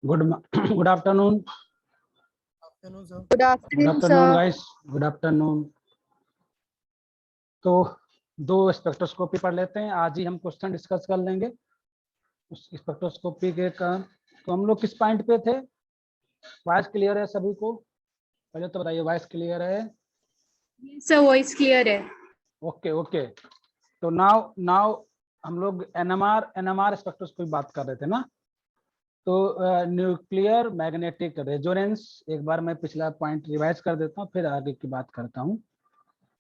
Good good afternoon Good good afternoon, afternoon sir. Guys, good afternoon. तो दो spectroscopy पढ़ लेते हैं, आज ही हम क्वेश्चन डिस्कस कर लेंगे उस स्पेक्ट्रोस्कोपी के कारण। तो हम लोग किस पॉइंट पे थे? वॉइस क्लियर है सभी को? पहले तो बताइए, वॉइस क्लियर है? Sir, voice clear है। Okay okay. तो नाउ नाउ हम लोग एनएमआर स्पेक्ट्रोस्कोपी बात कर रहे थे ना। तो न्यूक्लियर मैग्नेटिक रेजोनेंस, एक बार मैं पिछला पॉइंट रिवाइज कर देता हूँ, फिर आगे की बात करता हूँ।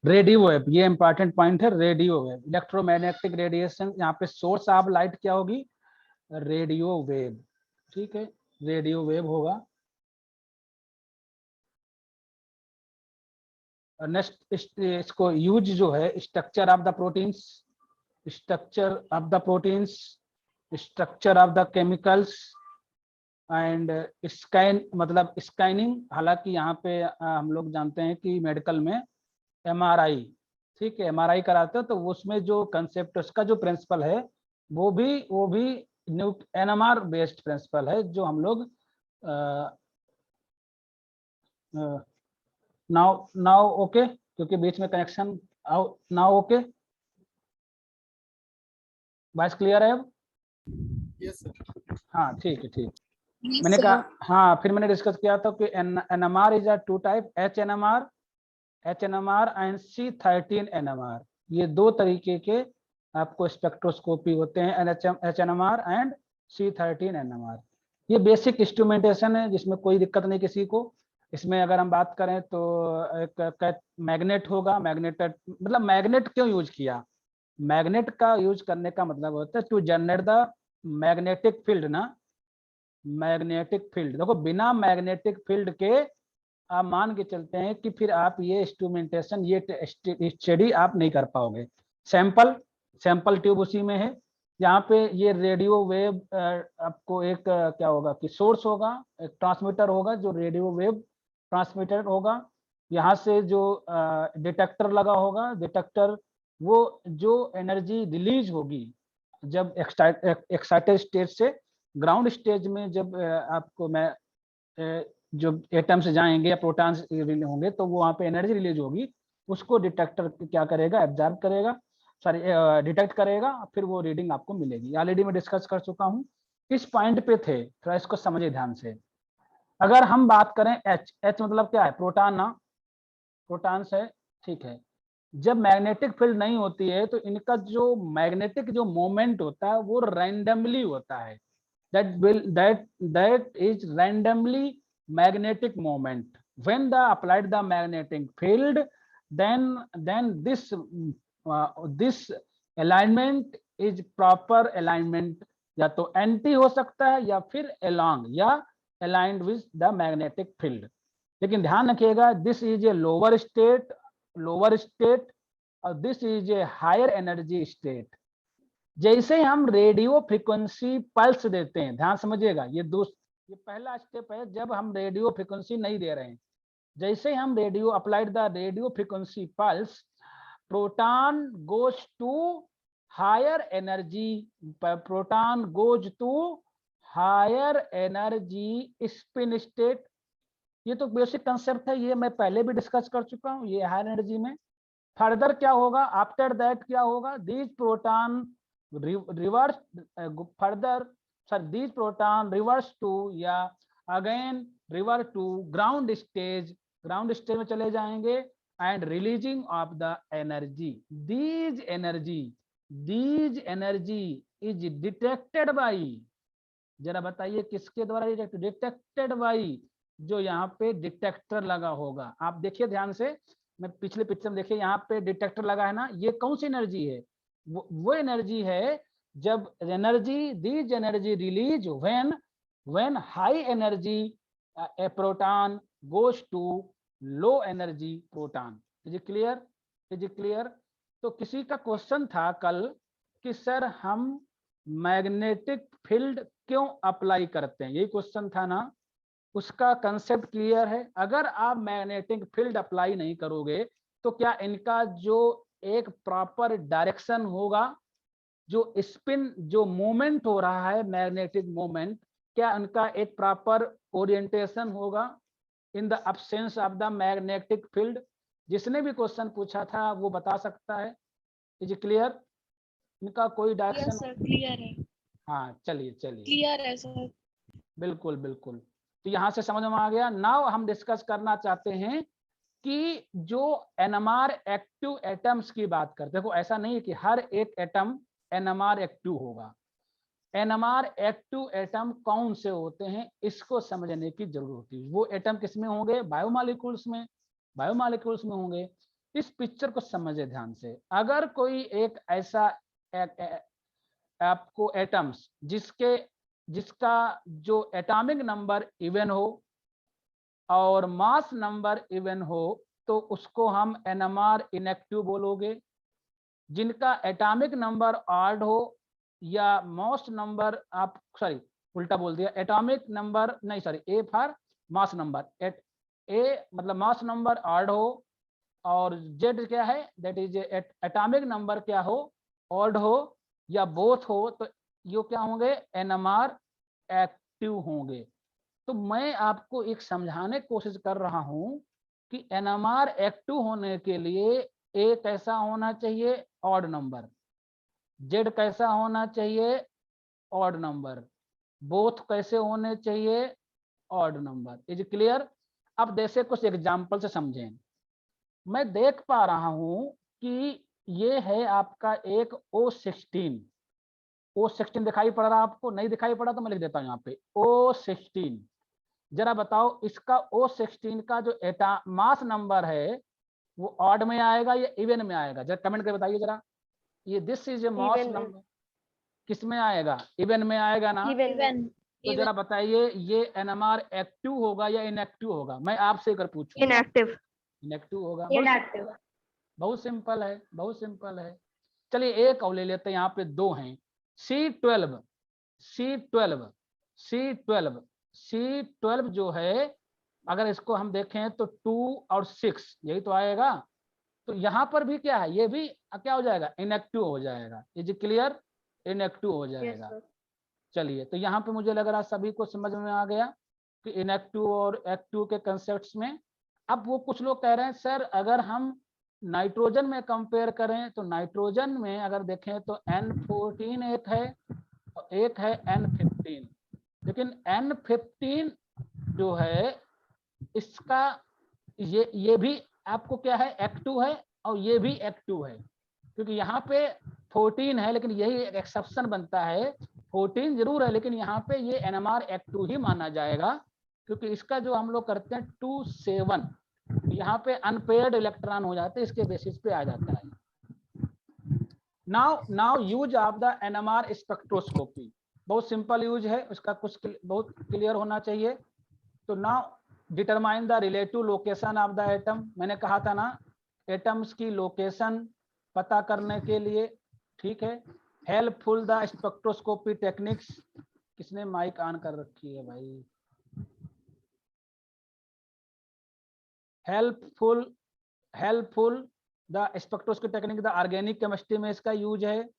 रेडियो वेव, ये इंपॉर्टेंट पॉइंट है। रेडियो वेव, इलेक्ट्रोमैग्नेटिक रेडिएशन, यहाँ पे सोर्स ऑफ लाइट क्या होगी? Radio wave. ठीक है, रेडियो वेव होगा। नेक्स्ट इसको यूज जो है, structure of the proteins, structure of the proteins, structure of the chemicals and scan, मतलब स्कैनिंग। हालांकि यहाँ पे हम लोग जानते हैं कि मेडिकल में एमआरआई, ठीक है, एमआरआई कराते हो तो उसमें जो कंसेप्ट, उसका जो प्रिंसिपल है वो भी एनएमआर बेस्ड प्रिंसिपल है, जो हम लोग नाउ नाउ ओके, क्योंकि बीच में connection. Now okay, voice clear है अब? Yes sir. हाँ ठीक है, ठीक। Yes, मैंने sir. कहा, हाँ, फिर मैंने डिस्कस किया था कि NMR is a two type, H N M R and C13 NMR। ये दो तरीके के आपको स्पेक्ट्रोस्कोपी होते हैं, HNMR एंड C13 NMR। ये बेसिक इंस्ट्रूमेंटेशन है, जिसमें कोई दिक्कत नहीं किसी को। इसमें अगर हम बात करें तो एक मैग्नेट होगा। मैग्नेट मतलब मैग्नेट क्यों यूज किया? मैग्नेट का यूज करने का मतलब होता है to generate the magnetic field ना। मैग्नेटिक फील्ड, देखो बिना मैग्नेटिक फील्ड के आप मान के चलते हैं कि फिर आप ये इंस्ट्रूमेंटेशन, ये स्टडी आप नहीं कर पाओगे। सैंपल ट्यूब उसी में है। यहाँ पे ये रेडियो वेव आपको एक क्या होगा कि सोर्स होगा, एक ट्रांसमीटर होगा जो रेडियो वेव ट्रांसमीटर होगा। यहाँ से जो डिटेक्टर लगा होगा, डिटेक्टर वो जो एनर्जी रिलीज होगी जब एक्साइटेड स्टेज से ग्राउंड स्टेज में, जब आपको मैं जो एटम्स जाएंगे या प्रोटॉन्स होंगे तो वो वहाँ पे एनर्जी रिलीज होगी, उसको डिटेक्टर क्या करेगा? एब्जॉर्ब करेगा, सॉरी डिटेक्ट करेगा, फिर वो रीडिंग आपको मिलेगी। ऑलरेडी मैं डिस्कस कर चुका हूँ। इस पॉइंट पे थे, थोड़ा इसको समझिए ध्यान से। अगर हम बात करें एच मतलब क्या है? प्रोटॉन ना, प्रोटॉन्स है, ठीक है। जब मैग्नेटिक फील्ड नहीं होती है तो इनका जो मैग्नेटिक जो मोमेंट होता है वो रैंडमली होता है। that is randomly magnetic moment. When the applied the magnetic field, then this alignment is proper alignment, या तो एंटी हो सकता है या फिर along या aligned with the magnetic field। लेकिन ध्यान रखिएगा, this is a lower state और this is a higher energy state. जैसे हम रेडियो फ्रीक्वेंसी पल्स देते हैं, ध्यान समझिएगा, ये पहला स्टेप है जब हम रेडियो फ्रीक्वेंसी नहीं दे रहे हैं। जैसे हम radio applied the radio frequency pulse, proton goes to higher energy, proton goes to higher energy spin state. ये तो बेसिक कंसेप्ट है, ये मैं पहले भी डिस्कस कर चुका हूँ। ये हायर एनर्जी में फर्दर क्या होगा? आफ्टर दैट क्या होगा? These proton reverse further, sir these proton reverse to या again revert to ground stage में चले जाएंगे and releasing of the energy. These energy is detected by, जरा बताइए किसके द्वारा डिटेक्टेड बाई? जो यहाँ पे डिटेक्टर लगा होगा, आप देखिए ध्यान से, मैं पिछले पिक्चर में देखिए, यहाँ पे डिटेक्टर लगा है ना। ये कौन सी एनर्जी है? वो एनर्जी है जब these energy release when high energy a proton goes to low energy proton. Is clear? तो किसी का क्वेश्चन था कल कि सर हम मैग्नेटिक फील्ड क्यों अप्लाई करते हैं, यही क्वेश्चन था ना। उसका कंसेप्ट क्लियर है। अगर आप मैग्नेटिक फील्ड अप्लाई नहीं करोगे तो क्या इनका जो एक प्रॉपर डायरेक्शन होगा, जो स्पिन, जो मूवमेंट हो रहा है मैग्नेटिक मूवमेंट, क्या उनका एक प्रॉपर ओरिएंटेशन होगा in the absence of the magnetic field? जिसने भी क्वेश्चन पूछा था वो बता सकता है। Is clear? इनका कोई यस डायरेक्शन? सर, क्लियर है, हाँ चलिए चलिए, क्लियर है सर। बिल्कुल बिल्कुल। तो यहाँ से समझ में आ गया। नाउ हम डिस्कस करना चाहते हैं कि जो एनएमआर एक्टिव एटम्स की बात करते हैं, देखो ऐसा नहीं है कि हर एक एटम एनएमआर एक्टिव होगा। एनएमआर एक्टिव एटम कौन से होते हैं इसको समझने की जरूरत होती है। वो एटम किसमें होंगे? बायोमॉलिक्यूल्स में, बायोमॉलिक्यूल्स में होंगे। इस पिक्चर को समझे ध्यान से। अगर कोई एक ऐसा आपको एटम्स जिसका जो एटॉमिक नंबर इवन हो और मास नंबर इवन हो तो उसको हम एनएमआर इनएक्टिव बोलोगे। जिनका एटॉमिक नंबर ऑड हो या मास नंबर, आप सॉरी उल्टा बोल दिया, एटॉमिक नंबर नहीं sorry, A for mass number, A मतलब मास नंबर ऑड हो और जेड क्या है दैट इज एटॉमिक नंबर क्या हो, ऑड हो या बोथ हो, तो ये क्या होंगे? एनएमआर एक्टिव होंगे। तो मैं आपको एक समझाने की कोशिश कर रहा हूं कि एनएमआर एक्टिव होने के लिए ए कैसा होना चाहिए? Odd number. जेड कैसा होना चाहिए? Odd number. बोथ कैसे होने चाहिए? Odd number. Is clear? अब जैसे कुछ एग्जाम्पल से समझें। मैं देख पा रहा हूं कि ये है आपका एक O16। O16 दिखाई पड़ रहा है आपको? नहीं दिखाई पड़ा तो मैं लिख देता हूं यहाँ पे O16। जरा बताओ इसका O16 का जो मास नंबर है वो ऑड में आएगा या इवन में आएगा? जरा कमेंट करके बताइए जरा। ये this is A mass number किस में आएगा? इवन में आएगा ना? इवन, तो जरा बताइए ये एनएमआर एक्टिव होगा या इनएक्टिव होगा? मैं आपसे अगर पूछूं। इनएक्टिव। इनएक्टिव होगा। इनएक्टिव। बहुत सिंपल है, बहुत सिंपल है। चलिए एक और ले लेते हैं, यहाँ पे दो हैं। C12 C12 C12 C12 जो है अगर इसको हम देखें तो 2 और 6 यही तो आएगा। तो यहाँ पर भी क्या है? ये भी क्या हो जाएगा? इनएक्टिव हो जाएगा। Is clear? इनएक्टिव हो जाएगा। चलिए तो यहाँ पे मुझे लग रहा सभी को समझ में आ गया कि इनएक्टिव और एक्टिव के कंसेप्ट्स में। अब वो कुछ लोग कह रहे हैं सर अगर हम नाइट्रोजन में कंपेयर करें तो नाइट्रोजन में अगर देखें तो N14 एक है और एक है N15। लेकिन N15 जो है इसका ये भी आपको क्या है? एक्टिव है और ये भी एक्टिव है। क्योंकि यहाँ पे 14 है लेकिन यही एक एक्सेप्शन बनता है। 14 जरूर है लेकिन यहाँ पे ये एनएमआर एक्टिव ही माना जाएगा क्योंकि इसका जो हम लोग करते हैं 2-7 यहाँ पे अनपेयर्ड इलेक्ट्रॉन हो जाते हैं, इसके बेसिस पे आ जाता है। Now use of the NMR spectroscopy. बहुत सिंपल यूज है, उसका कुछ बहुत क्लियर होना चाहिए। तो now determine the relative location of the atom. मैंने कहा था ना एटम्स की लोकेशन पता करने के लिए, ठीक है। Helpful the spectroscopy techniques. किसने माइक ऑन कर रखी है भाई? Helpful the spectroscopy technique the organic chemistry में इसका यूज है।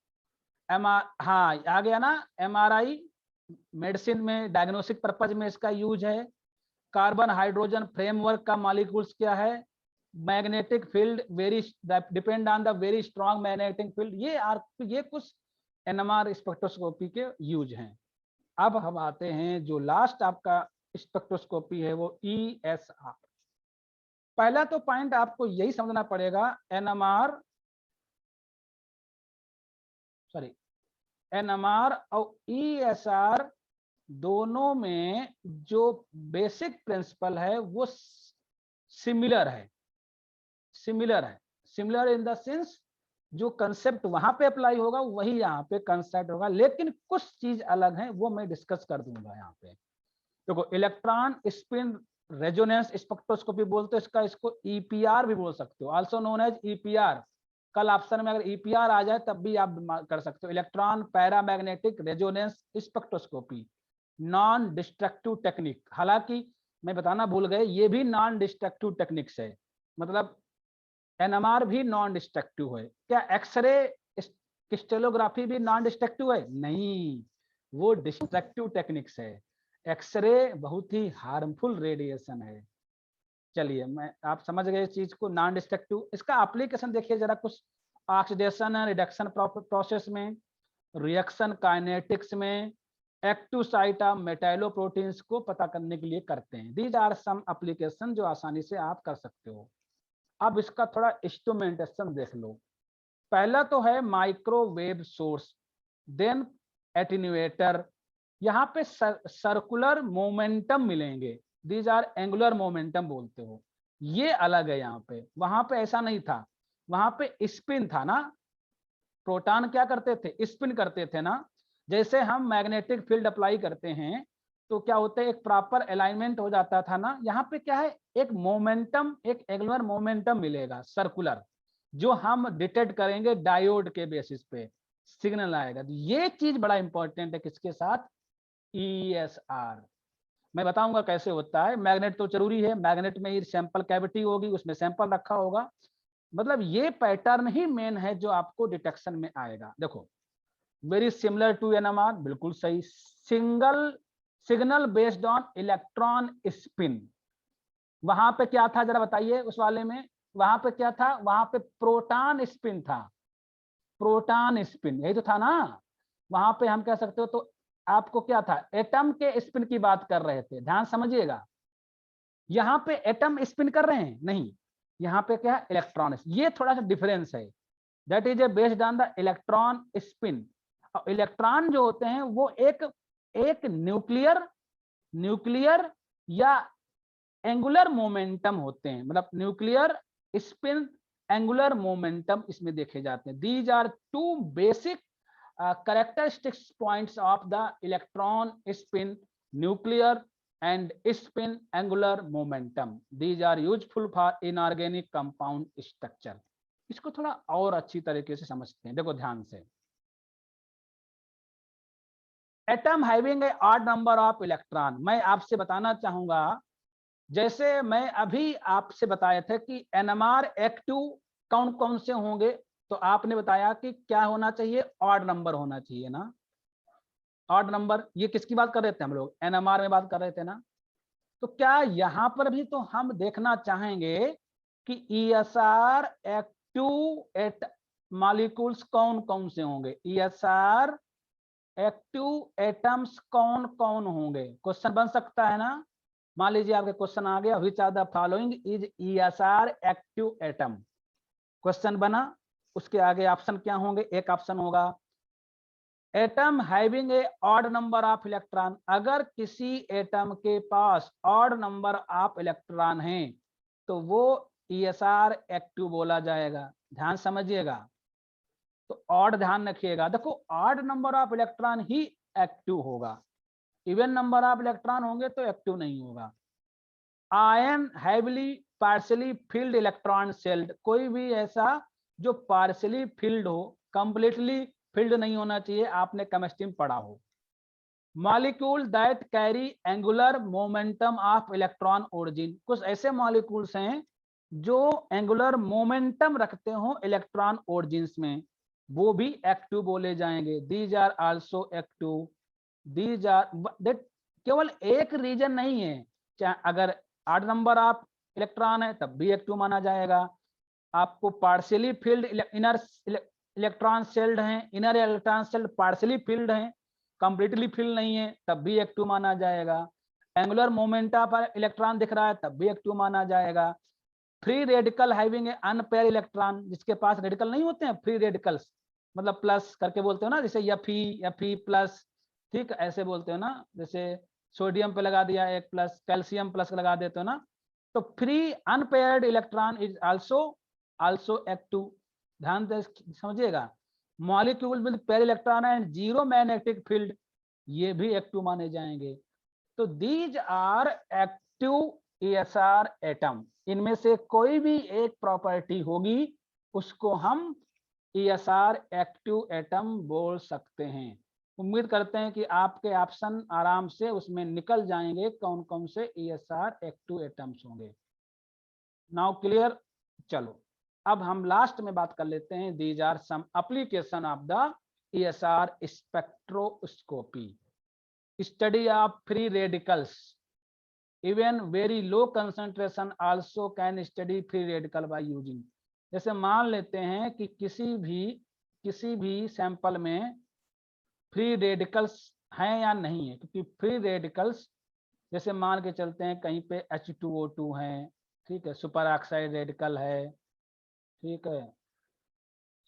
हाँ आ गया ना, MRI मेडिसिन में डायग्नोस्टिक पर्पज में इसका यूज है। कार्बन हाइड्रोजन फ्रेमवर्क का मॉलिक्यूल्स क्या है? Magnetic field very depend on the very strong magnetic field. ये कुछ एनएमआर स्पेक्ट्रोस्कोपी के यूज हैं। अब हम आते हैं जो लास्ट आपका स्पेक्ट्रोस्कोपी है वो ESR। पहला तो पॉइंट आपको यही समझना पड़ेगा एनएमआर और ESR दोनों में जो बेसिक प्रिंसिपल है वो सिमिलर है। सिमिलर इन द सेंस जो कंसेप्ट वहां पे अप्लाई होगा वही यहाँ पे कंसेप्ट होगा, लेकिन कुछ चीज अलग है वो मैं डिस्कस कर दूंगा यहाँ पे। देखो इलेक्ट्रॉन स्पिन रेजोनेंस स्पेक्ट्रोस्कोपी बोलते हैं इसको EPR भी बोल सकते हो, आल्सो नोन एज EPR। कल ऑप्शन में अगर EPR आ जाए तब भी आप कर सकते हो। Electron paramagnetic resonance spectroscopy non destructive technique. हालांकि मैं बताना भूल गए ये भी नॉन डिस्ट्रक्टिव टेक्निक्स है, मतलब एनएमआर भी नॉन डिस्ट्रक्टिव है। क्या एक्सरे क्रिस्टलोग्राफी भी नॉन डिस्ट्रक्टिव है? नहीं, वो डिस्ट्रक्टिव टेक्निक्स है। एक्सरे बहुत ही हार्मफुल रेडिएशन है। चलिए, मैं आप समझ गए इस चीज को, नॉन डिस्ट्रक्टिव। इसका एप्लीकेशन देखिए जरा, कुछ ऑक्सीडेशन रिडक्शन प्रोसेस में, रिएक्शन काइनेटिक्स में, एक्टिव साइट ऑफ मेटालोप्रोटीन्स को पता करने के लिए करते हैं। दीज आर सम एप्लीकेशन जो आसानी से आप कर सकते हो। अब इसका थोड़ा इंस्ट्रूमेंटेशन देख लो। पहला तो है माइक्रोवेव सोर्स, देन एटेन्यूएटर। यहाँ पे सर्कुलर मोमेंटम मिलेंगे, दीज आर एंगुलर मोमेंटम बोलते हो, ये अलग है यहाँ पे। वहां पे ऐसा नहीं था, वहां पे स्पिन था ना, प्रोटॉन क्या करते थे, स्पिन करते थे ना। जैसे हम मैग्नेटिक फील्ड अप्लाई करते हैं तो क्या होता है, एक प्रॉपर अलाइनमेंट हो जाता था ना। यहाँ पे क्या है, एक मोमेंटम, एक एंगुलर मोमेंटम मिलेगा सर्कुलर, जो हम डिटेक्ट करेंगे डायोड के बेसिस पे, सिग्नल आएगा। तो ये चीज बड़ा इंपॉर्टेंट है किसके साथ, ESR। मैं बताऊंगा कैसे होता है। मैग्नेट तो जरूरी है, मैग्नेट में ही सैंपल कैविटी होगी, उसमें सैंपल रखा होगा। मतलब ये पैटर्न ही मेन है जो आपको डिटेक्शन में आएगा। देखो, वेरी सिमिलर टू NMR, बिल्कुल सही। Signal based on electron spin. वहां पे क्या था जरा बताइए उस वाले में, वहां पे क्या था, वहां पे प्रोटॉन स्पिन था, प्रोटॉन स्पिन, यही तो था ना। वहां पे हम कह सकते हो, तो आपको क्या था, एटम के स्पिन की बात कर रहे थे, ध्यान समझिएगा। यहाँ पे एटम स्पिन कर रहे हैं नहीं, यहाँ पे क्या है, इलेक्ट्रॉन। ये थोड़ा सा डिफरेंस है, that is a based on the electron spin. और इलेक्ट्रॉन जो होते हैं वो एक न्यूक्लियर या एंगुलर मोमेंटम होते हैं, मतलब न्यूक्लियर स्पिन, एंगुलर मोमेंटम इसमें देखे जाते हैं। These are two basic characteristics points of the electron spin, nuclear and spin angular momentum. These are useful for inorganic compound structure. इसको थोड़ा और अच्छी तरीके से समझते हैं, देखो ध्यान से। Atom having a odd number of electron, मैं आपसे बताना चाहूंगा, जैसे मैं अभी आपसे बताए थे कि NMR एक्टिव कौन कौन से होंगे, तो आपने बताया कि क्या होना चाहिए, ऑड नंबर होना चाहिए ना, ऑड नंबर। ये किसकी बात कर रहे थे हम लोग, NMR में बात कर रहे थे ना। तो क्या यहां पर भी तो हम देखना चाहेंगे कि ESR एक्टिव एट मॉलिक्यूल्स कौन कौन से होंगे, ESR एक्टिव एटम्स कौन कौन होंगे, क्वेश्चन बन सकता है ना। मान लीजिए आपके क्वेश्चन आ गया, which are the following is ESR active atom, question बना, उसके आगे ऑप्शन क्या होंगे, एक ऑप्शन होगा atom having a odd number of electron. अगर किसी एटम के पास ऑड नंबर ऑफ इलेक्ट्रॉन हैं तो वो ESR एक्टिव बोला जाएगा, ध्यान समझिएगा। तो ऑड ध्यान रखिएगा, देखो odd number of electron he active होगा, इवन नंबर ऑफ इलेक्ट्रॉन होंगे तो एक्टिव नहीं होगा। Ion heavily partially field electron shelled, कोई भी ऐसा जो पार्शियली फिल्ड हो, कंप्लीटली फिल्ड नहीं होना चाहिए, आपने केमिस्ट्री में पढ़ा हो। Molecule that carry angular momentum of electron origin, कुछ ऐसे मॉलिक्यूल्स हैं जो एंगुलर मोमेंटम रखते हो इलेक्ट्रॉन ओरिजिन में, वो भी एक्टिव बोले जाएंगे। These are also active, these are that, केवल एक रीजन नहीं है, चाहे अगर 8 नंबर ऑफ इलेक्ट्रॉन है तब भी एक्टिव माना जाएगा। आपको partially filled inner electron shelled हैं, inner electron shelled partially filled हैं, कंप्लीटली फील्ड नहीं है तब भी एक्टिव माना जाएगा। एंगुलर मोमेंटा पर इलेक्ट्रॉन दिख रहा है तब भी एक्टिव माना जाएगा। Free radical having unpaired electron, जिसके पास रेडिकल नहीं होते हैं, फ्री रेडिकल्स मतलब प्लस करके बोलते हो ना, जैसे Fe प्लस, ठीक ऐसे बोलते हो ना, जैसे सोडियम पे लगा दिया एक प्लस, कैल्शियम प्लस लगा देते हो ना। तो free unpaired electron is also active, ध्यान से समझिएगा। Molecule with pair electron and zero magnetic field, ये भी एक्टिव माने जाएंगे। तो these are active ESR atom, इनमें से कोई भी एक प्रॉपर्टी होगी उसको हम ESR एक्टिव एटम बोल सकते हैं। उम्मीद करते हैं कि आपके ऑप्शन आराम से उसमें निकल जाएंगे कौन कौन से ESR एक्टिव एटम्स होंगे। Now clear. चलो अब हम लास्ट में बात कर लेते हैं, these are some application of the ESR spectroscopy. study of free radicals. Even very low concentration also can study free radical by using. जैसे मान लेते हैं कि किसी भी सैंपल में फ्री रेडिकल्स हैं या नहीं है, क्योंकि फ्री रेडिकल्स जैसे मान के चलते हैं कहीं पे H2O2 है, ठीक है, सुपर ऑक्साइड रेडिकल है, ठीक है,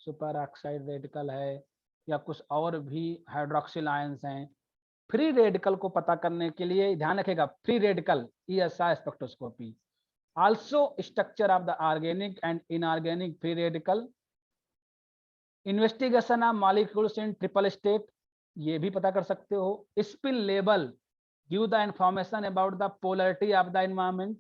सुपर ऑक्साइड रेडिकल है, या कुछ और भी हाइड्रोक्सिल आयंस हैं। फ्री रेडिकल को पता करने के लिए ध्यान रखेगा, free radical ESR spectroscopy. Also structure of the organic and inorganic free radical, investigation of molecules in triple state, ये भी पता कर सकते हो। Spin level give the information about the polarity of the environment.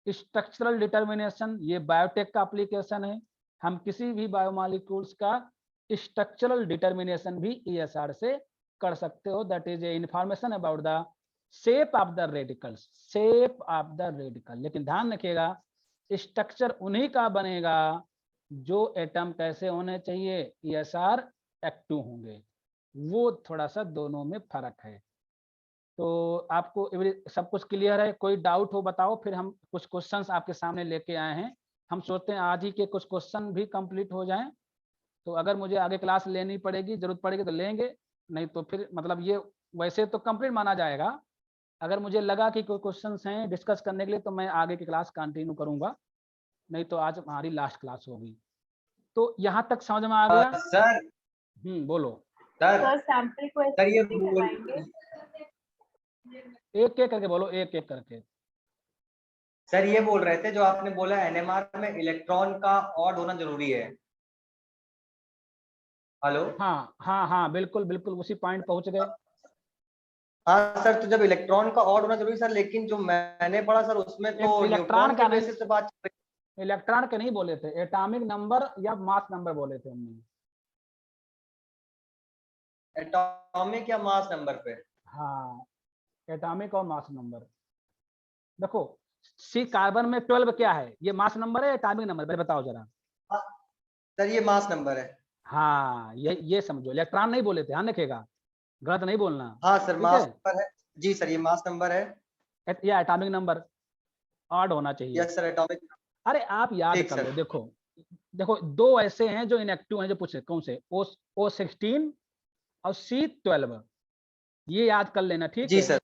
Structural determination, ये biotech का application है, हम किसी भी बायोमॉलिक्यूल्स का स्ट्रक्चरल डिटर्मिनेशन भी ESR से कर सकते हो। That is a information about the shape of the radicals, shape of the radical. लेकिन ध्यान रखिएगा स्ट्रक्चर उन्हीं का बनेगा जो एटम कैसे होने चाहिए, ESR एक्टिव होंगे, वो थोड़ा सा दोनों में फर्क है। तो आपको सब कुछ क्लियर है? कोई डाउट हो बताओ, फिर हम कुछ क्वेश्चंस आपके सामने लेके आए हैं। हम सोचते हैं आज ही के कुछ क्वेश्चन भी कंप्लीट हो जाएं, तो अगर मुझे आगे क्लास लेनी पड़ेगी, जरूरत पड़ेगी तो लेंगे, नहीं तो फिर मतलब ये वैसे तो कंप्लीट माना जाएगा। अगर मुझे लगा कि कोई क्वेश्चंस हैं डिस्कस करने के लिए तो मैं आगे की क्लास कंटिन्यू करूंगा, नहीं तो आज हमारी लास्ट क्लास होगी। तो यहाँ तक समझ में आ गया? सर बोलो सर सैंपल को सर ये एक एक करके बोलो, एक एक करके। सर ये बोल रहे थे जो आपने बोला NMR में इलेक्ट्रॉन का ऑड होना जरूरी है। हेलो, हाँ बिल्कुल बिल्कुल उसी पॉइंट पहुंच गए। हाँ सर, तो जब इलेक्ट्रॉन का ऑड होना जरूरी सर, लेकिन जो मैंने पढ़ा सर उसमें तो इलेक्ट्रॉन का बेसिस से बात, इलेक्ट्रॉन के नहीं बोले थे, एटॉमिक नंबर या मास नंबर बोले थे हमने। एटॉमिक या मास नंबर पे? हाँ, एटॉमिक और मास नंबर। देखो सी कार्बन में 12 क्या है, ये मास नंबर है एटॉमिक नंबर, पहले बताओ जरा। सर ये मास नंबर है। हाँ ये समझो, इलेक्ट्रॉन नहीं बोले थे, ध्यान रखेगा, गलत नहीं बोलना। हाँ सर मास नंबर है जी सर, ये मास नंबर है या एटॉमिक नंबर ऑड होना चाहिए। Yes sir, atomic. अरे आप याद कर लो, देखो दो ऐसे हैं जो इनएक्टिव हैं, जो पूछे कौन से, O16 और C12, ये याद कर लेना, ठीक जी है सर।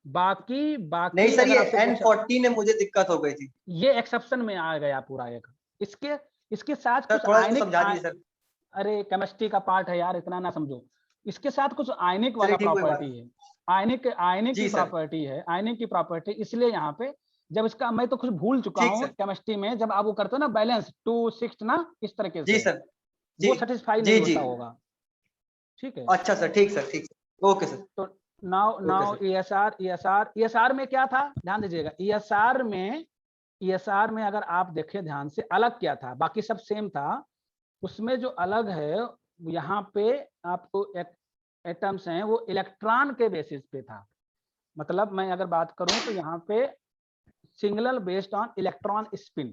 बाकी नहीं सर, ये N14 में मुझे दिक्कत हो गई थी, ये एक्सेप्शन में आ गया पूरा एक। इसके साथ सर कुछ थोड़ा आयनिक, समझा दीजिए सर। अरे केमिस्ट्री का पार्ट है यार, इतना ना समझो। इसके साथ कुछ आयनिक वाला प्रॉपर्टी है, आयनिक की प्रॉपर्टी है, आयनिक की प्रॉपर्टी, इसलिए यहाँ पे जब इसका, मैं तो कुछ भूल चुका हूँ केमिस्ट्री में, जब आप वो करते हो ना बैलेंस 2-6 ना, इस तरीके से जी सर, वो सेटिस्फाई नहीं होता होगा, ठीक है। अच्छा सर, ठीक सर, ठीक सर, ओके सर। तो नाउ ESR में क्या था, ध्यान दीजिएगा। ESR में अगर आप देखें ध्यान से, अलग क्या था, बाकी सब सेम था, उसमें जो अलग है यहाँ पे आपको एटम्स हैं वो इलेक्ट्रॉन के बेसिस पे था। मतलब मैं अगर बात करूं तो यहाँ पे singular based on electron spin.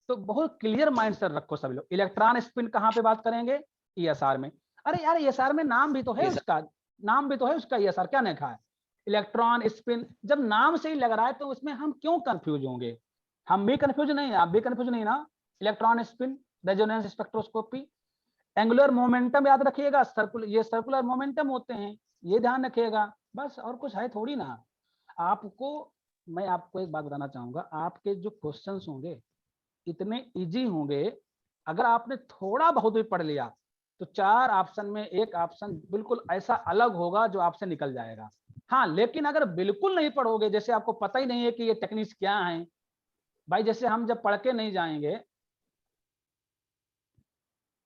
तो बहुत क्लियर माइंड से रखो सभी लोग, इलेक्ट्रॉन स्पिन कहाँ पे बात करेंगे, ESR में। अरे यार ESR में नाम भी तो है उसका, ESR क्या लिखा है, इलेक्ट्रॉन स्पिन। जब नाम से ही लग रहा है तो उसमें हम क्यों कंफ्यूज होंगे, हम भी कंफ्यूज नहीं, आप भी कंफ्यूज नहीं ना। Electron spin, resonance spectroscopy, angular momentum याद रखिएगा, ये सर्कुलर मोमेंटम होते हैं, ये ध्यान रखिएगा, बस और कुछ है थोड़ी ना। मैं आपको एक बात बताना चाहूंगा, आपके जो क्वेश्चंस होंगे इतने इजी होंगे, अगर आपने थोड़ा बहुत भी पढ़ लिया तो 4 ऑप्शन में एक ऑप्शन बिल्कुल ऐसा अलग होगा जो आपसे निकल जाएगा। हाँ लेकिन अगर बिल्कुल नहीं पढ़ोगे, जैसे आपको पता ही नहीं है कि ये टेक्निक्स क्या है भाई, जैसे हम जब पढ़ के नहीं जाएंगे।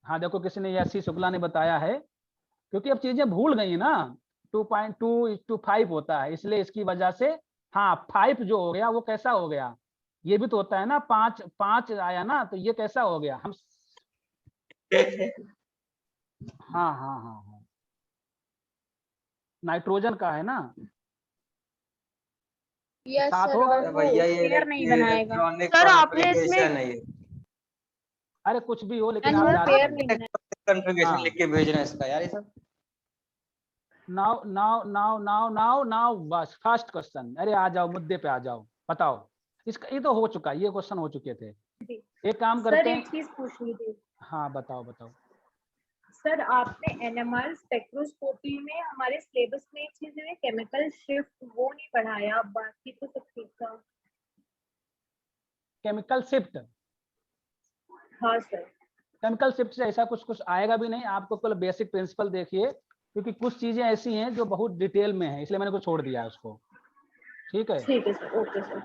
हाँ देखो किसी ने, यसी शुक्ला ने बताया है, क्योंकि अब चीजें भूल गई ना, 2.2:5 होता है, इसलिए इसकी वजह से हाँ 5 जो हो गया वो कैसा हो गया, ये भी तो होता है ना, 5 आया ना, तो ये कैसा हो गया हम। हाँ नाइट्रोजन का है ना, यस सात सर, हो गए और वो भैया ये पेयर नहीं बनाएगा सर, आपने इसमें नहीं, अरे कुछ भी हो लेकिन पेयर आप नहीं बनाएगा। कॉन्फ़िगरेशन लिख के भेज रहे हैं इसका यार, ये सब now now now now now now बस फर्स्ट क्वेश्चन। अरे आ जाओ, मुद्दे पे आ जाओ, बताओ। इसका ये तो हो चुका, ये क्वेश्चन हो चुके थे। एक काम सर करते एक हैं। चीज पूछनी थी। हाँ बताओ बताओ। सर आपने एनएमआर स्पेक्ट्रोस्कोपी में हमारे सिलेबस में एक चीज है केमिकल शिफ्ट, वो नहीं पढ़ाया, बाकी तो सब ठीक था। केमिकल शिफ्ट, हाँ सर। केमिकल शिफ्ट से ऐसा कुछ कुछ आएगा भी नहीं, आपको केवल बेसिक प्रिंसिपल देखिए, क्योंकि कुछ चीजें ऐसी हैं जो बहुत डिटेल में है, इसलिए मैंने कुछ छोड़ दिया है उसको। ठीक है। ठीक है सर, ओके सर।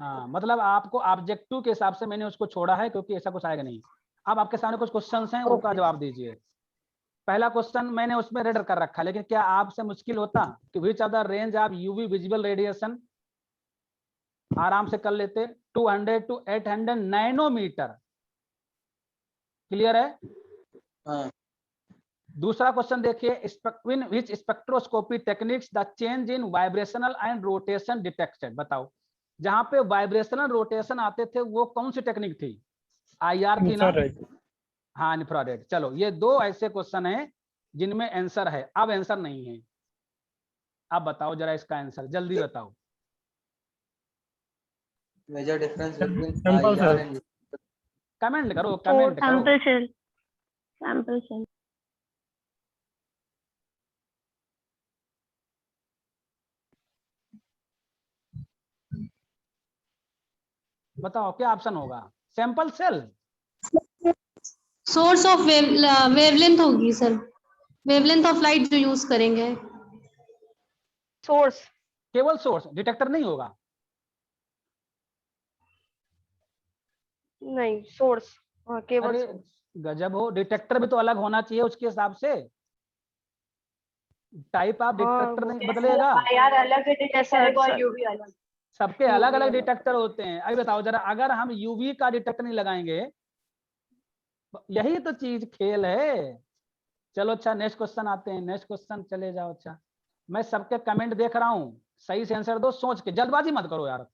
हाँ मतलब आपको ऑब्जेक्टिव के हिसाब से मैंने उसको छोड़ा है, क्योंकि ऐसा कुछ आएगा नहीं। अब आपके सामने कुछ क्वेश्चंस हैं, उनका ओके। जवाब दीजिए। पहला क्वेश्चन मैंने उसमें रेड कर रखा, लेकिन क्या आपसे मुश्किल होता कि which of the range of UV visible radiation, आराम से कर लेते। 200 to 800 नैनोमीटर, क्लियर है। हाँ दूसरा क्वेश्चन देखिए, in which spectroscopy techniques the change in vibrational and rotation detected. बताओ, जहां पे वाइब्रेशनल रोटेशन आते थे वो कौन सी टेक्निक थी? आईआर थी ना? हाँ इंफ्रारेड। चलो ये दो ऐसे क्वेश्चन हैं जिनमें आंसर है, अब आंसर नहीं है। अब बताओ जरा इसका आंसर, जल्दी बताओ। Major difference between IR and comment करो, तो कमेंट करो। Sample cell, sample cell. बताओ क्या ऑप्शन होगा? Sample cell, source of wavelength होगी सर, वेवलेंथ ऑफ लाइट जो यूज करेंगे। सोर्स, केवल सोर्स, डिटेक्टर नहीं होगा? नहीं सोर्स, हाँ केवल अरे सोर्स। गजब हो, डिटेक्टर भी तो अलग होना चाहिए उसके हिसाब से। टाइप ऑफ हाँ डिटेक्टर वो नहीं बदलेगा। आईआर अलग है, डिटेक्टर सर और यूवी अलग। सबके अलग UV अलग अलग। डिटेक्टर होते हैं। अभी बताओ जरा, अगर हम यूवी का डिटेक्टर नहीं लगाएंगे, यही तो चीज खेल है। चलो अच्छा, नेक्स्ट क्वेश्चन आते हैं। नेक्स्ट क्वेश्चन चले जाओ। अच्छा मैं सबके कमेंट देख रहा हूँ, सही से आंसर दो, सोच के, जल्दबाजी मत करो यार।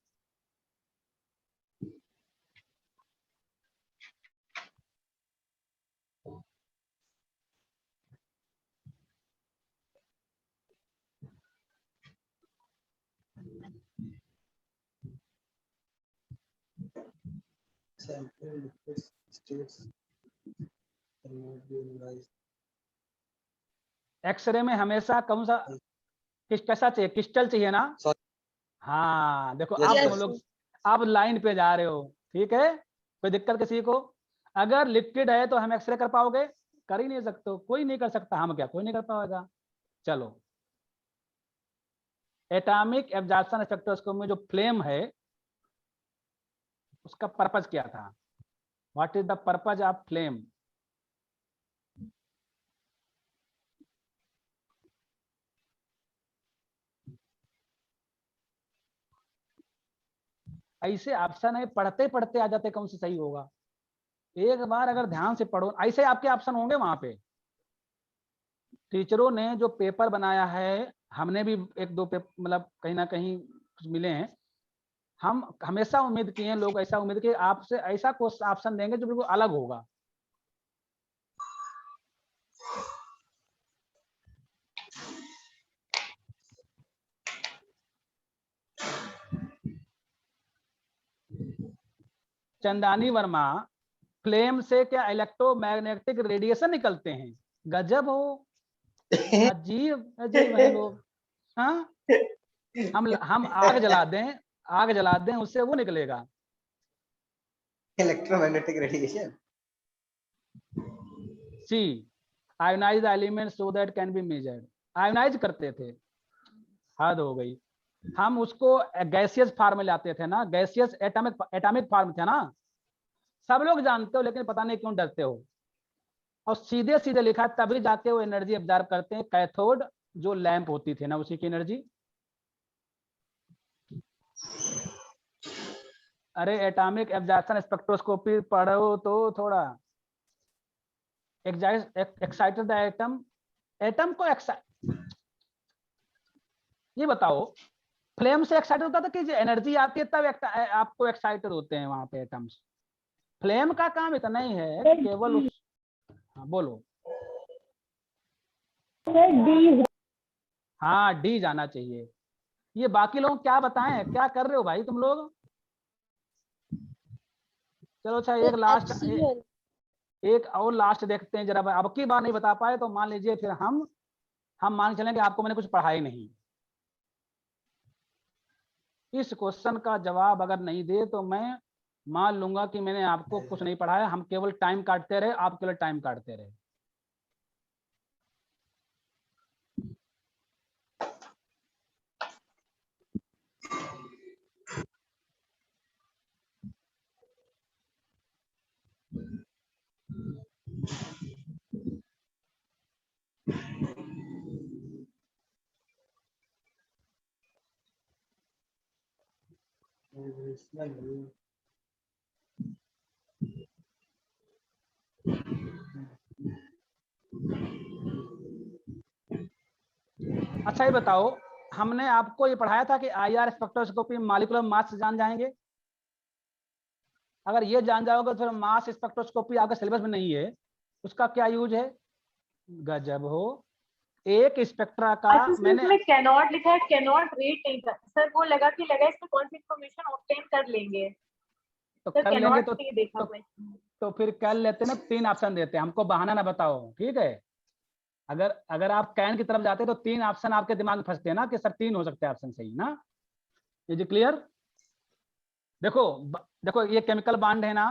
sample liquid states cannot be analyzed. X ray में हमेशा कौन सा कैसा चाहिए? क्रिस्टल चाहिए ना? Sorry. हाँ देखो, Yes, आप sir. तुम लोग आप लाइन पे जा रहे हो। ठीक है, कोई दिक्कत किसी को? अगर लिक्विड है तो हम एक्सरे कर पाओगे? कर ही नहीं सकते हो, कोई नहीं कर सकता। हम क्या, कोई नहीं कर पाएगा। चलो, एटॉमिक एब्जॉर्प्शन स्पेक्ट्रोस्कोपी में जो फ्लेम है उसका पर्पज क्या था? What is the purpose of flame? ऐसे ऑप्शन है, पढ़ते पढ़ते आ जाते कौन सा सही होगा। एक बार अगर ध्यान से पढ़ो, ऐसे आपके ऑप्शन होंगे वहां पे। टीचरों ने जो पेपर बनाया है, हमने भी एक दो पेपर मतलब कहीं ना कहीं कुछ मिले हैं। हम हमेशा उम्मीद किए हैं, लोग ऐसा उम्मीद किए आपसे ऐसा क्वेश्चन ऑप्शन देंगे जो बिल्कुल अलग होगा। चंदानी वर्मा, फ्लेम से क्या इलेक्ट्रोमैग्नेटिक रेडिएशन निकलते हैं? गजब हो, अजीब अजीब है लोग। हाँ, हम आग जला दें, आग जला दें उससे वो निकलेगा। Electromagnetic radiation. See, ionise element so that can be measured. Ionise करते थे, हद हो गई। हम उसको गैसियस फॉर्म में लाते थे ना, गैसियस एटॉमिक फॉर्म था ना। सब लोग जानते हो, लेकिन पता नहीं क्यों डरते हो। और सीधे सीधे लिखा, तभी जाके वो एनर्जी एब्जॉर्ब करते हैं। कैथोड जो लैंप होती थी ना, उसी की एनर्जी। अरे एटॉमिक एब्जॉर्प्शन स्पेक्ट्रोस्कोपी पढ़ो तो थोड़ा। एक्साइटेड द एटम, एटम को ये बताओ, फ्लेम से एक्साइटेड होता था कि जो एनर्जी आती है तब आपको एक्साइटेड होते हैं वहां पे एटम्स। फ्लेम का काम इतना ही है कि केवल उस, हाँ बोलो। हाँ डी जाना चाहिए। ये बाकी लोग क्या बताएं, क्या कर रहे हो भाई तुम लोग? चलो अच्छा, एक लास्ट एक और लास्ट देखते हैं जरा। अब की बार नहीं बता पाए तो मान लीजिए फिर हम मान के चलें कि आपको मैंने कुछ पढ़ा ही नहीं। इस क्वेश्चन का जवाब अगर नहीं दे तो मैं मान लूंगा कि मैंने आपको कुछ नहीं पढ़ाया, हम केवल टाइम काटते रहे, आप केवल टाइम काटते रहे। अच्छा ये बताओ, हमने आपको ये पढ़ाया था कि आईआर स्पेक्ट्रोस्कोपी मॉलिक्यूलर मास से जान जाएंगे। अगर ये जान जाओगे तो फिर मास स्पेक्ट्रोस्कोपी आपके सिलेबस में नहीं है, उसका क्या यूज है? गजब हो। एक स्पेक्ट्रा का अच्छा सर, मैंने इसमें कैनॉट लिखा है, कैनॉट रेट नहीं था सर, वो लगा इसमें कौन सी इंफॉर्मेशन ऑब्टेन कर लेंगे तो सर, कर लेंगे कैनॉट तो नहीं देखा तो, क्वेश्चन। तो फिर कर लेते ना, 3 ऑप्शन देते, हमको बहाना ना बताओ, ठीक है? अगर अगर आप कैन की तरफ जाते तो 3 ऑप्शन आपके दिमाग में फंसते हैं ना कि सर 3 हो सकते हैं ऑप्शन सही ना। Is clear? देखो देखो, ये केमिकल बॉन्ड है ना,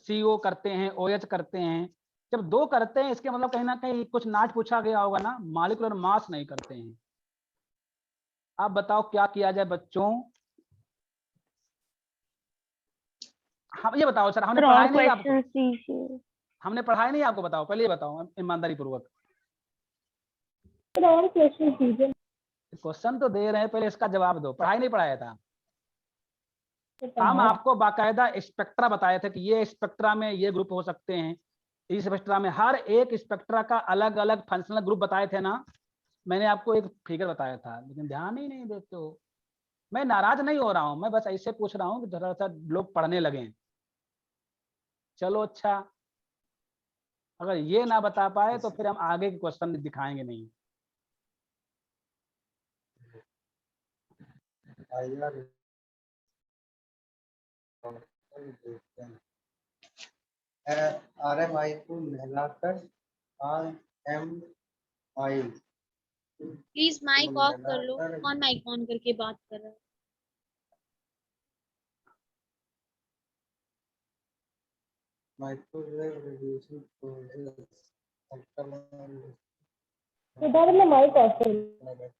CO करते हैं, OH करते हैं। जब 2 करते हैं इसके मतलब कहीं ना कहीं कुछ नाच पूछा गया होगा ना, मॉलिक्यूलर मास नहीं करते हैं। आप बताओ क्या किया जाए बच्चों? हम ये बताओ सर, हमने पढ़ाया नहीं आपको, हमने पढ़ाया नहीं आपको, बताओ पहले ये बताओ ईमानदारी पूर्वक। क्वेश्चन तो दे रहे हैं, पहले इसका जवाब दो। पढ़ाई नहीं पढ़ाया था? हम आपको बाकायदा स्पेक्ट्रा बताए थे कि ये स्पेक्ट्रा में ये ग्रुप हो सकते हैं, इस स्पेक्ट्रा में हर एक स्पेक्ट्रा का अलग अलग फंक्शनल ग्रुप बताए थे ना। मैंने आपको एक फिगर बताया था, लेकिन ध्यान ही नहीं देते हो। मैं नाराज नहीं हो रहा हूं, मैं बस ऐसे पूछ रहा हूं कि थोड़ा सा लोग पढ़ने लगे। चलो अच्छा, अगर ये ना बता पाए तो फिर हम आगे के क्वेश्चन दिखाएंगे नहीं। RMI को मिलाकर RMI प्लीज माइक ऑफ कर लो, कौन माइक ऑन करके बात कर रहा है? माइक्रोवेव रेडिएशन प्रोसेस इधर में माइक ऑफ कर लो।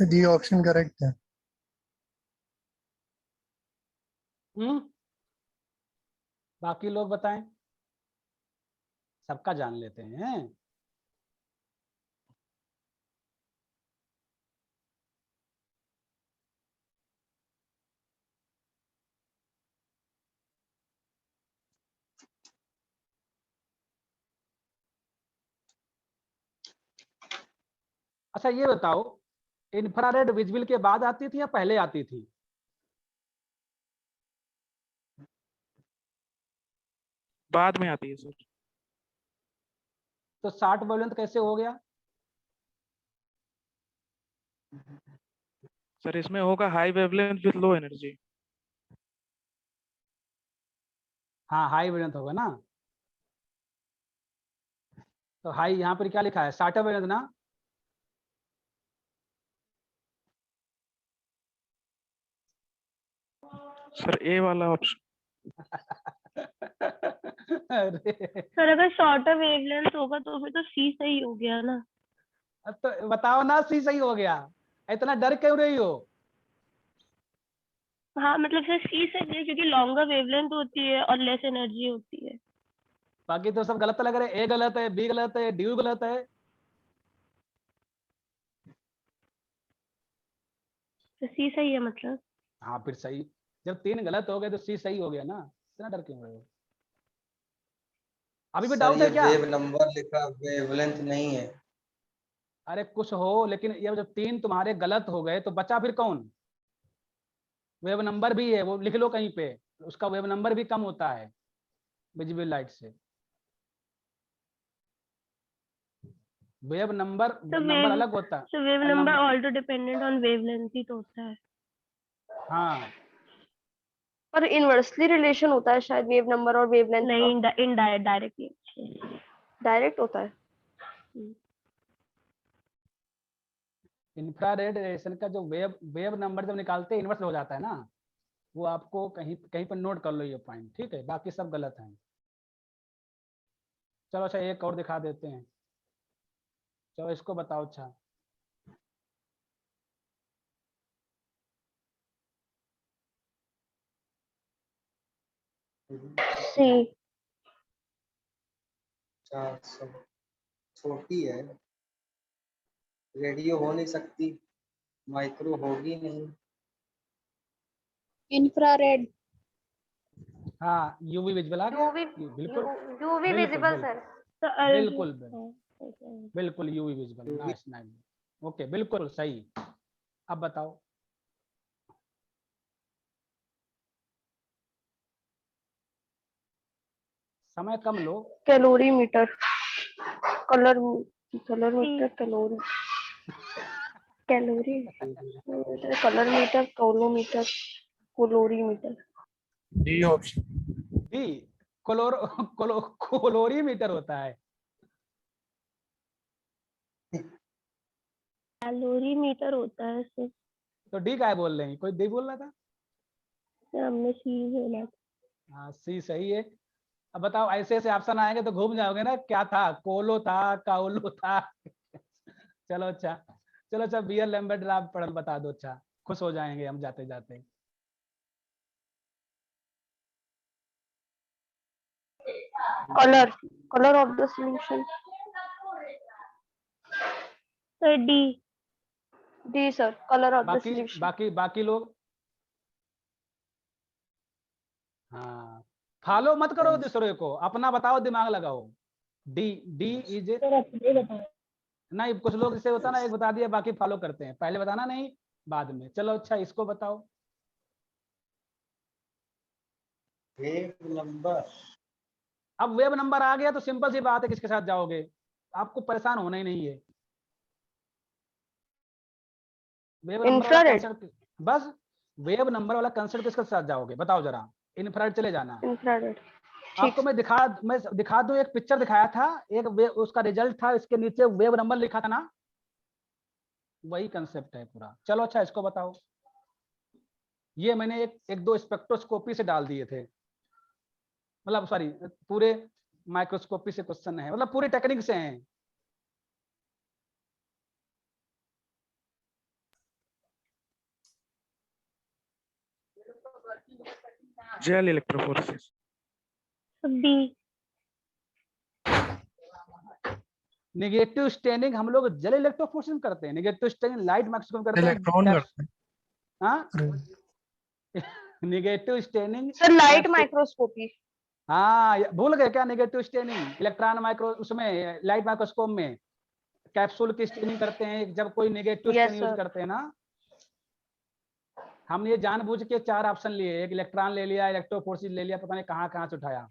डी ऑप्शन करेक्ट है। बाकी लोग बताएं, सबका जान लेते हैं। अच्छा ये बताओ, इंफ्रारेड विजिबल के बाद आती थी या पहले आती थी? बाद में आती है सर। तो 60 वेवलेंथ कैसे हो गया? सर इसमें होगा high wavelength with low energy. हाँ हाई वेवलेंथ होगा ना। तो हाई यहाँ पर क्या लिखा है? 60 वेवलेंथ ना। सर ए वाला ऑप्शन। अरे सर अगर शॉर्टर वेवलेंथ होगा तो फिर तो सी सही हो गया ना। अब तो बताओ ना, सी सही हो गया, इतना डर क्यों रही हो? हाँ मतलब सर सी सही है क्योंकि लॉन्गर वेवलेंथ होती है और लेस एनर्जी होती है। बाकी तो सब गलत लग रहे हैं, ए गलत है, बी गलत है, डी गलत है। तो सी सही है मतलब। हाँ फिर सही, जब 3 गलत हो गए तो सी सही हो गया ना, इतना डर क्यों रहे हो? अभी भी सर डाउट ये है क्या? वेव नंबर लिखा, वेवलेंथ नहीं है। अरे कुछ हो, लेकिन ये जब 3 तुम्हारे गलत हो गए तो बचा फिर कौन? वेव नंबर भी है, वो लिख लो कहीं पे, उसका वेव नंबर भी कम होता है विजिबल लाइट से। वेव नंबर वेव अलग होता है। तो wave number also dependent on wavelength ही तो होता है। हाँ पर इनवर्सली रिलेशन होता है शायद वेव नंबर और वेवलेंथ का। नहीं, इनडायरेक्ट डायरेक्टली डायरेक्ट होता है। इंफ्रारेड रेडिएशन का जो वेव नंबर जब निकालते हैं इन्वर्स हो जाता है ना, वो आपको कहीं कहीं पर नोट कर लो ये पॉइंट, ठीक है? बाकी सब गलत हैं। चलो अच्छा एक और दिखा देते हैं, चलो इसको बताओ। अच्छा सी 400 छोटी है, रेडियो हो नहीं सकती, माइक्रो होगी नहीं। इंफ्रारेड। हाँ यूवी विजिबल आ गया। यूवी बिल्कुल यूवी बिल्कुल विजिबल बिल्कुल सर। तो बिल्कुल बिल्कुल UV visible. Nice nice, okay बिल्कुल सही। अब बताओ। समय कम लो। Calorimeter, colorimeter, calorie colorimeter, calorimeter, calorimeter. D option. D colorimeter होता है। कैलोरीमीटर होता है सर। तो डी काय बोल रहे हैं? कोई डी बोल रहा था? हमने सी बोला था। हाँ सी सही है। अब बताओ, ऐसे ऐसे ऑप्शन आएंगे तो घूम जाओगे ना, क्या था? कोलो था, काउलो था। चलो अच्छा, चलो अच्छा बी एल लैम्बर्ट आप पढ़ बता दो। अच्छा खुश हो जाएंगे हम जाते जाते। Colour of the solution. Sir D sir colour of the बाकी सॉल्यूशन। बाकी लोग हाँ, फॉलो मत करो दूसरे को, अपना बताओ, दिमाग लगाओ। डी डी इज नहीं, कुछ लोग इसे होता ना, एक बता दिया बाकी फॉलो करते हैं, पहले बताना नहीं बाद में। चलो अच्छा इसको बताओ। Wave number. अब वेब नंबर आ गया तो सिंपल सी बात है, किसके साथ जाओगे? आपको परेशान होना ही नहीं है। वेब नंबर वाला इंफ्रारेड। कंसेप्ट, बस वेब नंबर वाला कंसेप्ट किसके साथ जाओगे बताओ जरा? इन्फ्रारेड चले जाना। इंफ्रारेड। आपको मैं दिखा दूं, एक पिक्चर दिखाया था, एक उसका रिजल्ट था, इसके नीचे वेब नंबर लिखा था ना, वही कंसेप्ट है पूरा। चलो अच्छा इसको बताओ। ये मैंने एक दो स्पेक्ट्रोस्कोपी से डाल दिए थे, मतलब सॉरी पूरे माइक्रोस्कोपी से क्वेश्चन है, मतलब पूरी टेक्निक से हैं। Gel electrophoresis. B. Negative staining हम लोग जेल इलेक्ट्रोफोरेसिस करते हैं, नेगेटिव स्टेनिंग लाइट माइक्रोस्कोप करते इलेक्ट्रॉन हैं। करते हाँ हैं। Negative staining sir light microscopy. हाँ भूल गए क्या? नेगेटिव स्टेनिंग इलेक्ट्रॉन माइक्रो उसमें लाइट माइक्रोस्कोप में कैप्सूल की स्टेनिंग करते हैं जब कोई negative yes staining use sir. करते हैं ना। हम ये जानबूझ के 4 ऑप्शन लिए, एक इलेक्ट्रॉन ले लिया, इलेक्ट्रोफोरेसिस ले लिया, पता नहीं कहाँ कहाँ से उठाया।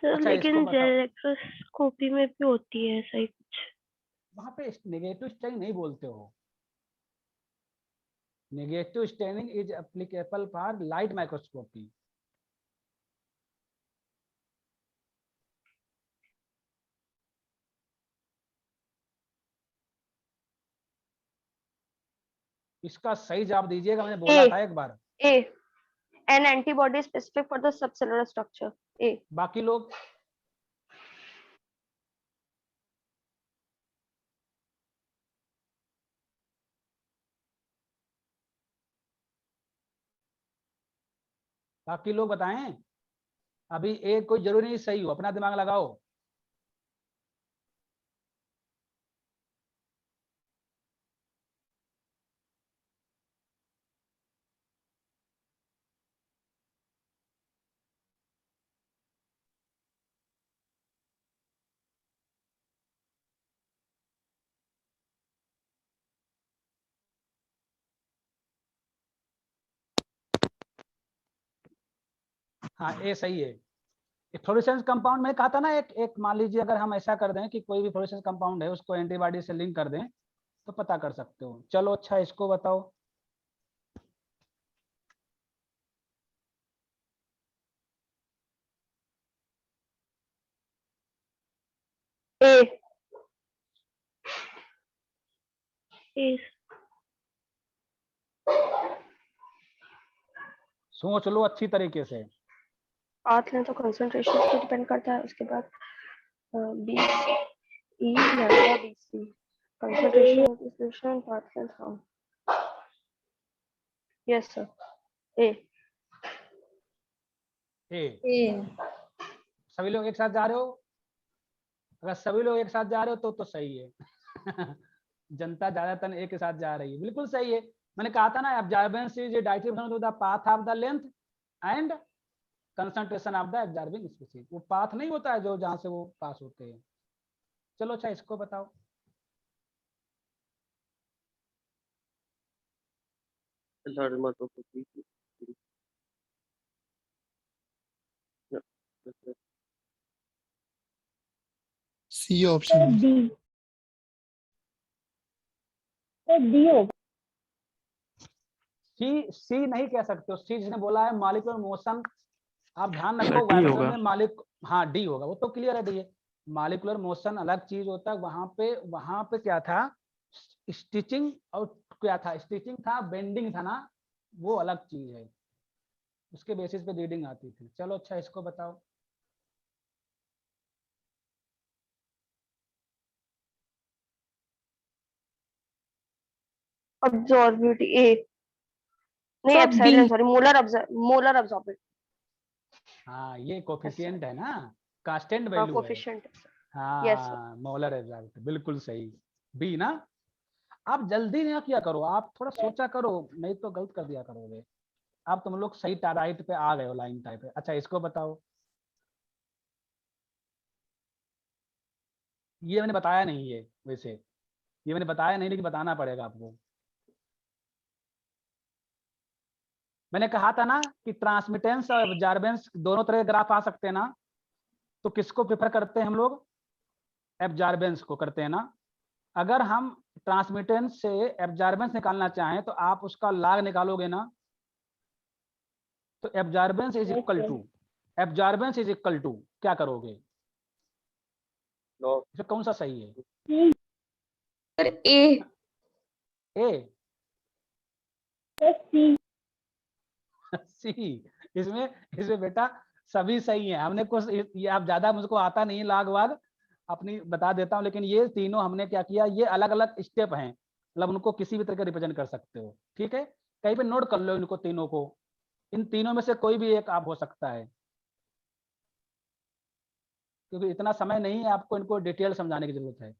सर अच्छा इसको लेकिन जेल बताओ, इलेक्ट्रोस्कोपी में भी होती है ऐसा ही कुछ। वहां पे नेगेटिव स्टेनिंग नहीं बोलते हो। Negative staining is applicable for light microscopy. इसका सही जवाब दीजिएगा, मैंने बोला था एक बार। A an antibody specific for the subcellular structure. A. बाकी लोग बताएं। अभी एक कोई जरूरी नहीं सही हो, अपना दिमाग लगाओ। हाँ ए सही है। फ्लोरेसेंस कंपाउंड में कहा था ना, एक मान लीजिए अगर हम ऐसा कर दें कि कोई भी फ्लोरेसेंस कंपाउंड है उसको एंटीबॉडी से लिंक कर दें तो पता कर सकते हो। चलो अच्छा इसको बताओ। ए ए सोच लो अच्छी तरीके से। पाथ लेंथ तो कंसंट्रेशन पे डिपेंड करता है, उसके बाद B E lambda B C concentration distribution path length. हाँ यस सर ए ए सभी लोग एक साथ जा रहे हो? अगर सभी लोग एक साथ जा रहे हो तो सही है। जनता ज्यादातर एक के साथ जा रही है, बिल्कुल सही है। मैंने कहा था ना absorbance is directly to the path of the length and concentration of the absorbing species. वो पाथ नहीं होता है जो जहां से वो पास होते हैं। चलो अच्छा इसको बताओ। C option. डी डी होगा। सी नहीं कह सकते हो। सी जिसने बोला है मॉलिक्यूलर मोशन, आप ध्यान सर, रखो डी वाइब्रेशन होगा। में हाँ डी होगा, वो तो क्लियर है डी है। मॉलिक्यूलर मोशन अलग चीज होता है। वहां पे क्या था, स्टिचिंग और क्या था, स्टिचिंग था, बेंडिंग था ना, वो अलग चीज है। उसके बेसिस पे रीडिंग आती थी। चलो अच्छा इसको बताओ। अब्जॉर्बिविटी ए नहीं Sir, epsilon B. Sorry molar absorbivity. हाँ ये कोफिशिएंट है ना, कांस्टेंट हाँ वैल्यू है। Coefficient yes sir. हाँ मोलर एब्जॉर्बिविटी बिल्कुल सही। बी ना। आप जल्दी ना किया करो, आप थोड़ा सोचा करो, नहीं तो गलत कर दिया करोगे। आप तुम लोग सही टाइप पे आ गए हो, लाइन टाइप पे। अच्छा इसको बताओ। ये मैंने बताया नहीं है वैसे, ये मैंने बताया नहीं लेकिन बताना पड़ेगा आपको। मैंने कहा था ना कि ट्रांसमिटेंस और एब्जॉर्बेंस दोनों तरह के ग्राफ आ सकते हैं ना, तो किसको प्रेफर करते हैं हम लोग? एब्जॉर्बेंस को करते हैं ना। अगर हम ट्रांसमिटेंस से एब्जॉर्बेंस निकालना चाहें तो आप उसका लाग निकालोगे ना, तो एब्जॉर्बेंस इज इक्वल टू क्या करोगे? इसमें कौन सा सही है? Sir, A. ए सी सी। इसमें बेटा सभी सही है। हमने कुछ ये आप ज्यादा मुझको आता नहीं लाग वाग अपनी बता देता हूँ, लेकिन ये तीनों हमने क्या किया, ये अलग अलग स्टेप हैं, मतलब उनको किसी भी तरह का रिप्रेजेंट कर सकते हो। ठीक है, कहीं पे नोट कर लो इनको तीनों को। इन तीनों में से कोई भी एक आप हो सकता है, क्योंकि इतना समय नहीं है आपको इनको डिटेल समझाने की जरूरत है।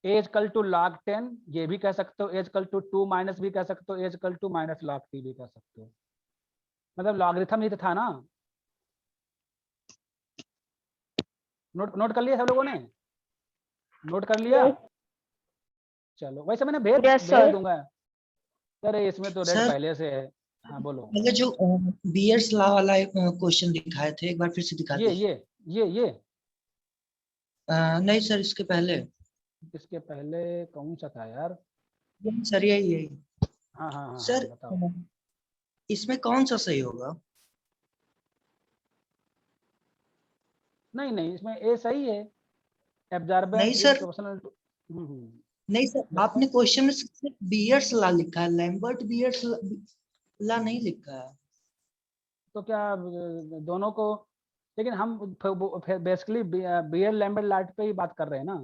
एज कल टू log 10 ये भी कह सकते हो, एज कल टू 2 माइनस भी कह सकते हो, एज कल टू माइनस log 3 भी कह सकते हो। मतलब लॉगरिथम ही तो था ना। नोट कर लिया सब लोगों ने? नोट कर लिया? चलो वैसे मैंने Yes, भेज sir. दूंगा। अरे इसमें तो रेड सर पहले से है। हाँ बोलो। अगर जो बियर्स लॉ वाला क्वेश्चन दिखाए थे, एक बार फिर से दिखा ये दीजिए। ये नहीं सर, इसके पहले। इसके पहले कौन सा था यार? सर यही यही। हाँ हाँ हाँ सर बताओ। इसमें कौन सा सही होगा? नहीं इसमें ए सही है। एब्जॉर्बेंस नहीं इज सर, प्रोपोर्शनल टू। नहीं सर, आपने क्वेश्चन में सिर्फ बियर्स लॉ लिखा है, लैम्बर्ट बियर्स लॉ नहीं लिखा है। तो क्या दोनों को, लेकिन हम बेसिकली बियर लैम्बर्ट लॉ पे ही बात कर रहे हैं ना।